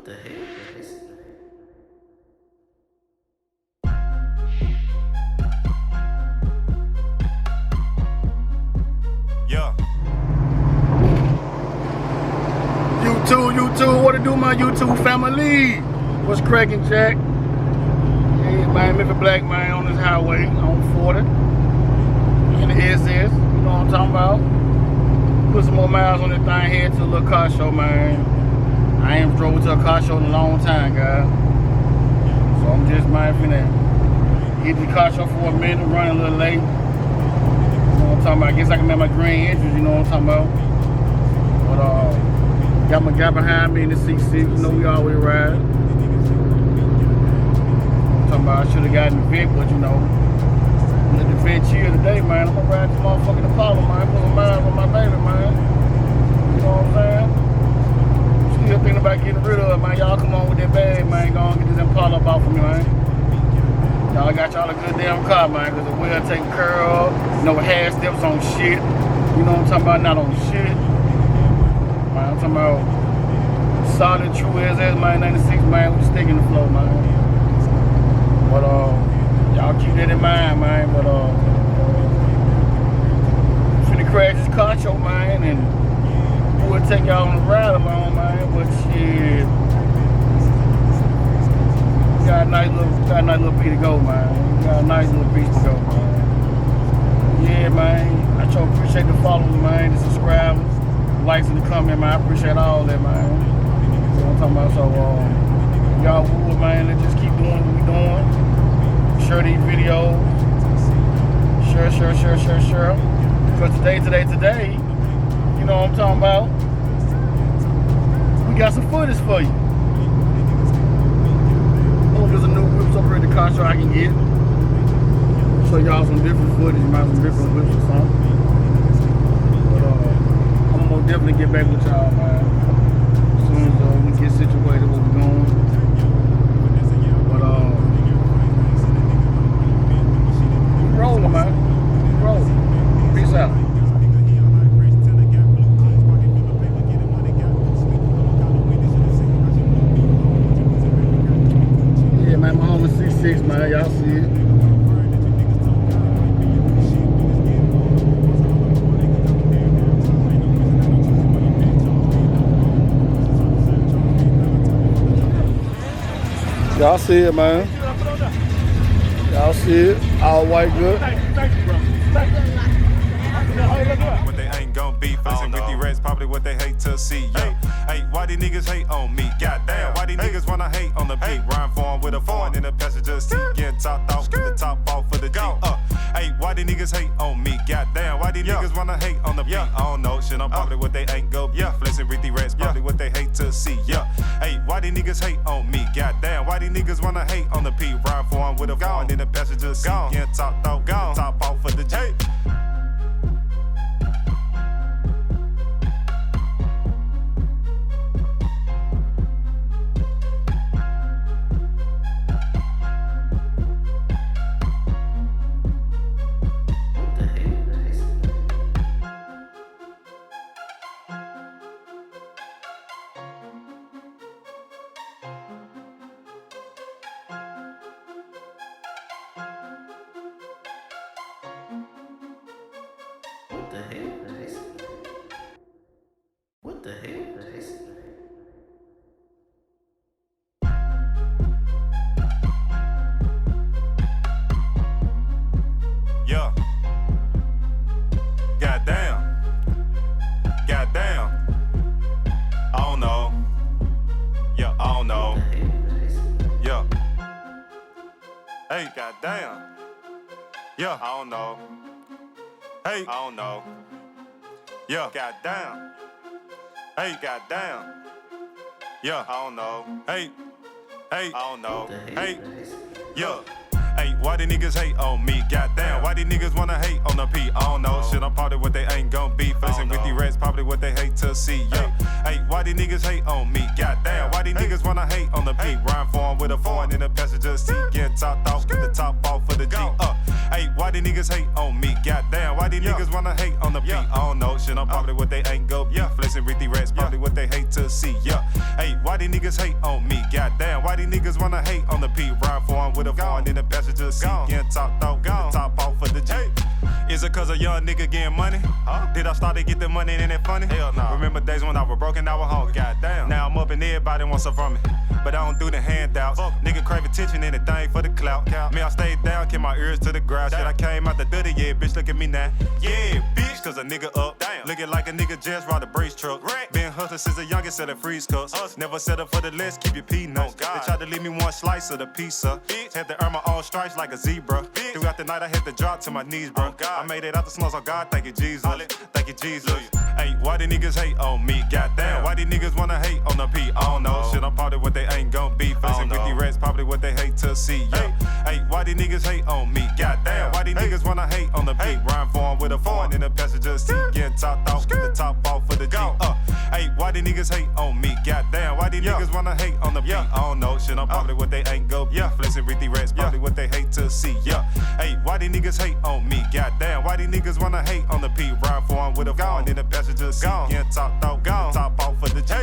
What the hell is this? Yeah. YouTube, what it do, my YouTube family? What's cracking, Jack? Yeah, man, Memphis Blak, man, on this highway, on 40. In the SS, you know what I'm talking about? Put some more miles on this thing, head to a little car show, man. I ain't drove to a car show in a long time, guys. So I'm just, man, finna hit the car show for a minute, running a little late. You know what I'm talking about? I guess I can make my green entrance, you know what I'm talking about? But, got my guy behind me in the C6, you know we always ride. I'm talking about I should have gotten the Vic, but you know, let the Vic chill today, man. I'm gonna ride this motherfucking Impala, man. Put some miles on my baby, man. You know what I'm saying? Still thinking about getting rid of it, man. Y'all come on with that bag, man. Go on get this Impala up off of me, man. Y'all got y'all a good damn car, man, because the wheel taken care of. No half steps on shit. You know what I'm talking about? Not on shit. Man, I'm talking about solid, true SS, man, 96, man, with the stick in the floor, man. But, y'all keep that in mind, man. But, finna crash this car show, man, and we'll take y'all on a ride along, man. But shit, we got a nice little piece to go, man. We got a nice little piece to go, man. Yeah, man. I sure appreciate the followers, man, the subscribers. Likes in the comment, man. I appreciate all that, man. You know what I'm talking about? So, y'all would, man, let's just keep doing what we doing. Share these videos. Share. Because today, you know what I'm talking about? We got some footage for you. Oh, there's a new whips over at the car show I can get. Show y'all some different footage, man, some different whips or something. We'll definitely get back with y'all, man. As soon as we get situated where we're going. But we rolling, man. We rolling. Peace out. Yeah, man, my home is C6, man. Y'all see it. Y'all see it, man. Y'all see it. All white good. Thank you, bro. What they ain't gon' be facing with these rats, probably what they hate to see. Yeah. Hey, why these niggas hate on me? Goddamn, why these niggas wanna hate on the beat? Rhyme form with a foreign in the passenger seat, getting topped off with the top off for the G. Hey, why these niggas hate on me? Goddamn, why these niggas wanna hate on the beat? I don't know, shit, I'm probably what they ain't go. Yeah, flexing with these rats, probably what they hate to see. Yeah. Hey, why these niggas hate on me? Goddamn, why these niggas wanna hate on the beat? Rhyme form with a foreign in the passenger seat, getting topped off with the top off for the G. What the hell is this? What the hell is this? Yeah. Goddamn. I don't know. Yeah, I don't know. Yeah. Hey, goddamn. Yeah, I don't know. Hey, I don't know. Yeah, goddamn. Hey, goddamn. Yeah, I don't know. Hey, I don't know. Hey, yeah. Hey, why these niggas hate on me? Goddamn, why these niggas wanna hate on the P? I don't know. Shit, I'm probably what they ain't gon' be. Facing with these rats, probably what they hate to see. Yeah. Hey, why these niggas hate on me? Goddamn, why these niggas wanna hate on the P? Rhyme form with a foreign in the passenger seat, getting topped off with the top off for the G. Hey, why these niggas hate on me? Goddamn, why these niggas wanna hate on the P? I don't know. Shit, I'm probably what they ain't go be. Flexing with these rats, probably what they hate to see. Yeah. Hey, why these these niggas hate on me? Goddamn, why these niggas wanna hate on the P? Ride for him with a foreign in the passenger seat. Getting talked out, the top off for the G. Is it cause a young nigga getting money? Did I start to get the money and ain't it funny? Hell no. Remember days when I was broken, I was hungry. Goddamn. Now I'm up and everybody wants some from me. But I don't do the handouts. Nigga crave attention, anything for the clout. Me, I stayed down, keep my ears to the ground. Shit, I came out the dirty, yeah, bitch, look at me now. Yeah, bitch, cause a nigga up. Damn. Looking like a nigga just ride a brace truck. Been hustling since the youngest, selling freeze cuts. Never settle for the less, keep your peanuts. They tried to leave me one slice of the pizza. Had to earn my own stripes like a zebra. Throughout the night, I had to drop to my knees, bro. I made it out the snows, oh God, thank you, Jesus. Thank you, Jesus. Hey, why these niggas hate on me? Goddamn, why these niggas wanna hate on the P? I don't know. Shit, I'm probably what they ain't gon' be. Facing with these rats, probably what they hate to see. Hey, why these niggas hate on me? Goddamn, why these niggas wanna hate on the P? Rhyme for 'em with a foreign in the passenger seat. Getting topped off with the top off for the G. Hey, why these niggas hate on me? Goddamn, why these niggas wanna hate on the P? I don't know. Shit, I'm probably what they ain't gon' be. Flexing with these rats, probably what they hate to see. Hey, why these niggas hate on me? Goddamn, why these niggas wanna hate on the P? Rhyme for 'em with a foreign in the passenger seat. Getting topped off, top off for the G.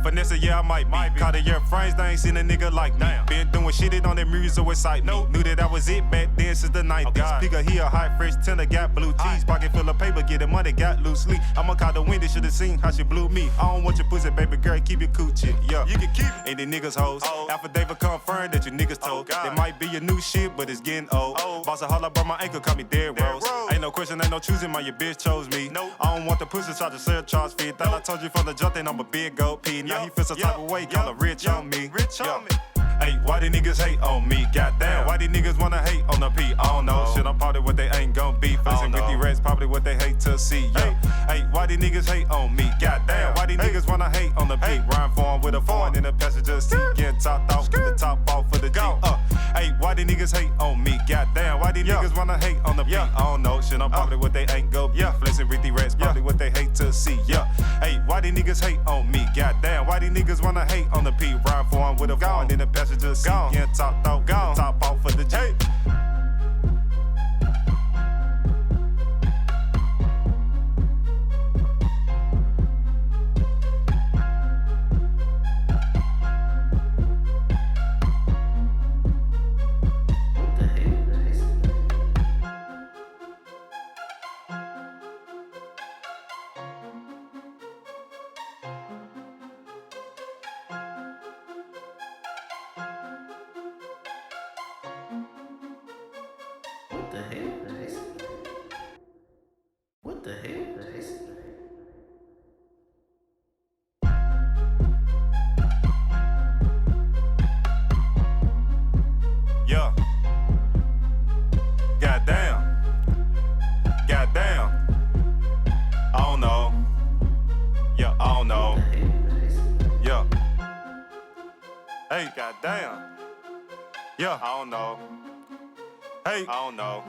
Vanessa, yeah, I might be. Caught a year frames, they ain't seen a nigga like me. Been doing shit, it on them music, so excite me. Knew that I was it back then since the 90s. Speaker here, hot, fresh, tender, got blue cheese. Pocket full of paper, getting money, got loose leaf. I'ma call the window, should've seen how she blew me. I don't want your pussy, baby girl, keep your coochie. You can keep it. And the niggas hoes. Affidavit confirmed that you niggas told. That might be your new shit, but it's getting old. Boss a holla, brought my ankle, call me dead rose. Ain't no question, ain't no choosing, my your bitch chose me. I don't want the pussy, try to sell charge fee. Thought I told you from the jump, then I'm a big gold P. Now he feels some type of way, call her rich on me. Hey, why these niggas hate on me? Goddamn, why these niggas wanna hate on the P? I don't know. Shit, I'm probably what they ain't gon' be. Facing with these rats, probably what they hate to see. Hey, why these niggas hate on me? Goddamn, why these niggas wanna hate on the P? Rhyme for 'em with a foreign in the passenger seat. Getting topped off with the top off for the G. Hey, why these niggas hate on me? Goddamn, why these niggas wanna hate on the P? I don't know. Shit, I'm probably what they ain't gon' be. Flexing with these rats, probably what they hate to see. Hey, why these niggas hate on me? Goddamn, why these niggas wanna hate on the P? Rhyme for 'em with a foreign in the passenger seat. Getting topped off, top off for the G. What the hell, guys? Goddamn. I don't know. I don't know. Hey, goddamn. I don't know. Hey, I don't know.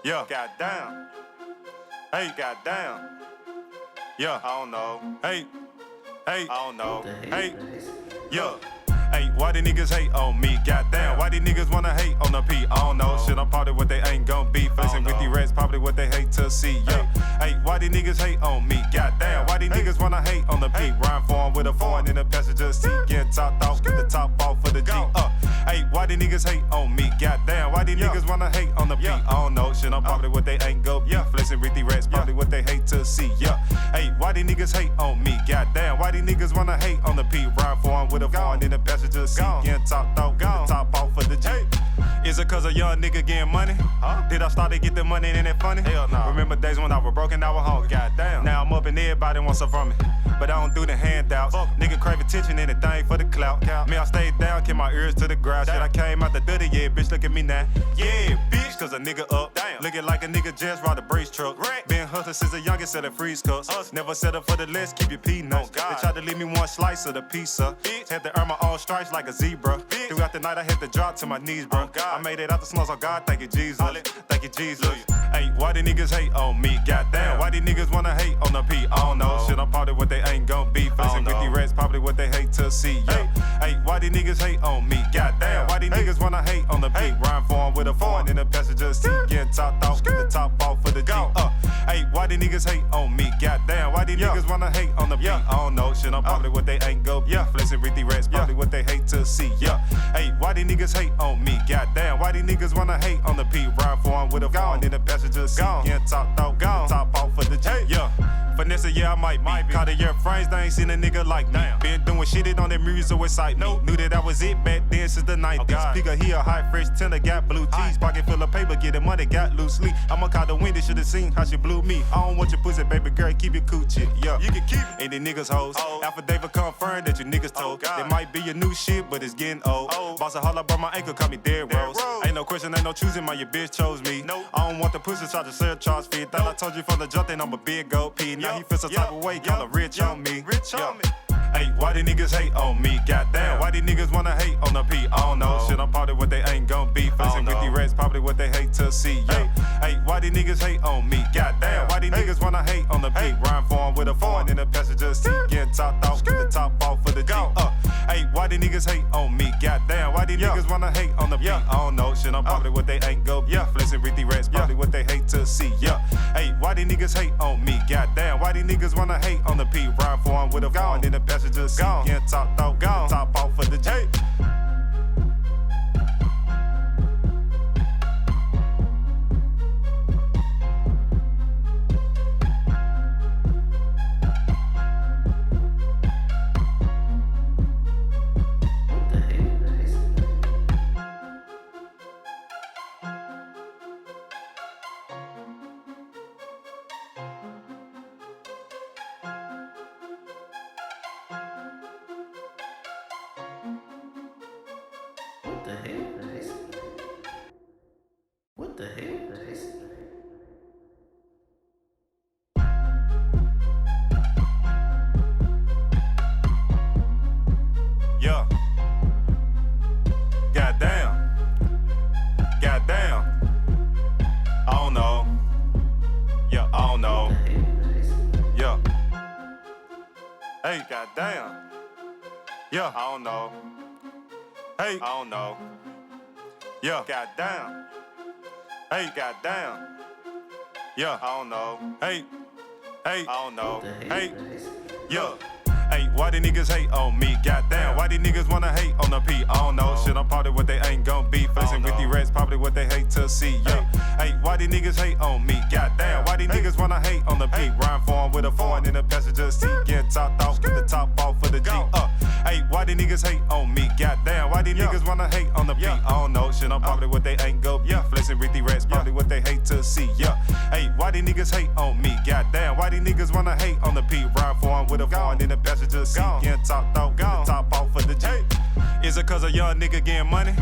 Goddamn. Hey, goddamn. I don't know. Hey, I don't know. Hey, Hey, why these niggas hate on me? Goddamn, why these niggas wanna hate on the P? I don't know. Shit, I'm probably what they ain't gon' be. Facing with these rats, probably what they hate to see. Hey, why these niggas hate on me? Goddamn, why these niggas wanna hate on the P? Rhyme for 'em with a foreign in the passenger seat. Getting topped off with the top off for the G. Hey, why these niggas hate on me? Goddamn, why these niggas wanna hate on the P? I don't know. Shit, I'm probably what they ain't gon' be. Flexing with these rats, probably what they hate to see. Hey, why these niggas hate on me? Goddamn, why these niggas wanna hate on the P? Rhyme for 'em with a foreign in the passenger seat. Getting topped off, the top off for the G. Is it cause a young nigga getting money? Did I start to get the money and ain't it funny? Hell no. Remember days when I was broken, I was hungry. Goddamn. Now I'm up and everybody wants some from me. But I don't do the handouts. Nigga crave attention, anything for the clout. Me, I stayed down, keep my ears to the ground. Shit, I came out the dirty, yeah, bitch, look at me now. Yeah, bitch, cause a nigga up. Looking like a nigga just ride a brace truck. Been hustling since the youngest, selling freeze cuts. Never settle for the less, keep your peanuts. They tried to leave me one slice of the pizza. Had to earn my own stripes like a zebra. Throughout the night, I had to drop to my knees, bro. I made it out the snows, oh God, thank you, Jesus. Thank you, Jesus. Hey, why these niggas hate on me? Goddamn, why these niggas wanna hate on the P? I don't know. Shit, I'm probably what they ain't gon' be. Facing with these rats, probably what they hate to see. Hey, why these niggas hate on me? Goddamn, why these niggas wanna hate on the P? Rhyme for 'em with a foreign in the passenger seat. Getting topped off with the top off for the G. Hey, why why these niggas hate on me? Goddamn, why these niggas wanna hate on the beat? I don't know, shit, I'm probably what they ain't go be. Flexing with these rats, probably what they hate to see. Hey, why these niggas hate on me? Goddamn, why these niggas wanna hate on the beat? Ride for 'em with a phone in the passenger seat. Getting top though, top off for the G. Vanessa, yeah, I might be. Caught a year frames, they ain't seen a nigga like me. Been doing shit, it on that music, so excite me. Knew that I was it back then since the 90s. Speaker here, high fresh tender, got blue cheese. Pocket full of paper, getting money, got loose sleep. I'ma call the window, should've seen how she blew me. I don't want your pussy, baby girl, keep your coochie. You can keep it. Ain't these niggas hoes. Affidavit confirmed that you niggas told. They might be your new shit, but it's getting old. Boss a holla, brought my ankle, call me dead rose. Ain't no question, ain't no choosing, my your bitch chose me. I don't want the pussy, try to sell charge fee. Thought I told you from the jump, then I'm a big gold P. Now he feels some type of way, call him rich on me. Hey, why these niggas hate on me? Goddamn, why these niggas wanna hate on the P? I don't know, shit, I'm probably what they ain't gon' be. Flexing with these rats, probably what they hate to see. Hey, why these niggas hate on me? Goddamn, why these niggas wanna hate on the P? Rhyme for 'em with a phone in the passenger seat. Getting topped off with the top off for the G. Hey, why these niggas hate on me? Goddamn, why these niggas wanna hate on the P? I don't know, shit, I'm probably what they ain't go be. Flexing with these rats, probably what they hate to see. Hey, why these niggas hate on me? Goddamn, why these niggas wanna hate on the P? Rhyme for 'em with a phone in the passenger seat. Getting topped off, top off for the G. What the hell? What the hell? Goddamn. I don't know. I don't know. Hey, goddamn. I don't know. Hey, I don't know. Goddamn. Hey, goddamn. I don't know. Hey, I don't know. Hey, Hey, why these niggas hate on me? Goddamn, why these niggas wanna hate on the P? I don't know, shit, I'm probably what they ain't gon' be. Flexing with these rats, probably what they hate to see. Hey, why these niggas hate on me? Goddamn, why these niggas wanna hate on the P? Rhyme for 'em with a phone in the passenger seat. Getting topped off with the top off for the G. Hey, why these niggas hate on me? Goddamn, why these niggas wanna hate on the P? I don't know, shit, I'm probably what they ain't go be. Flexing with these rats, probably what they hate to see. Hey, why these niggas hate on me? Goddamn, why these niggas wanna hate on the P? Rhyme for 'em with a phone in the passenger seat. Getting topped off, the top off for the G. Is it cause a young nigga getting money?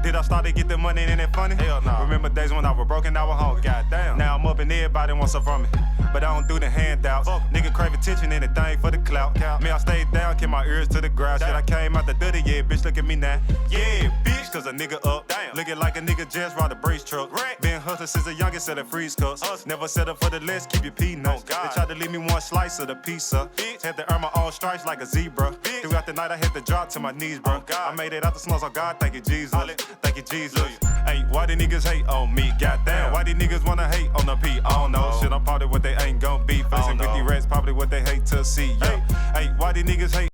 Did I start to get the money and ain't that funny? Hell no. Remember days when I was broken, I was hungry. Goddamn. Now I'm up and everybody wants some from me. But I don't do the handouts. Nigga crave attention, anything for the clout. Me, I stayed down, keep my ears to the ground. Shit, I came out the dirty, yeah, bitch, look at me now. Yeah, bitch, cause a nigga up. Looking like a nigga just ride a brace truck. Been hustling since the youngest, selling freeze cuts. Never settle for the less, keep your peanuts. They tried to leave me one slice of the pizza. Had to earn my own stripes like a zebra. Throughout the night, I had to drop to my knees, bro. I made it out the slums, oh God, thank you, Jesus. Thank you, Jesus. Hey, why these niggas hate on me? Goddamn, why these niggas wanna hate on the P? I don't know, shit, I'm probably what they ain't gon' be. Flexing with these rats, probably what they hate to see. Hey, why these niggas hate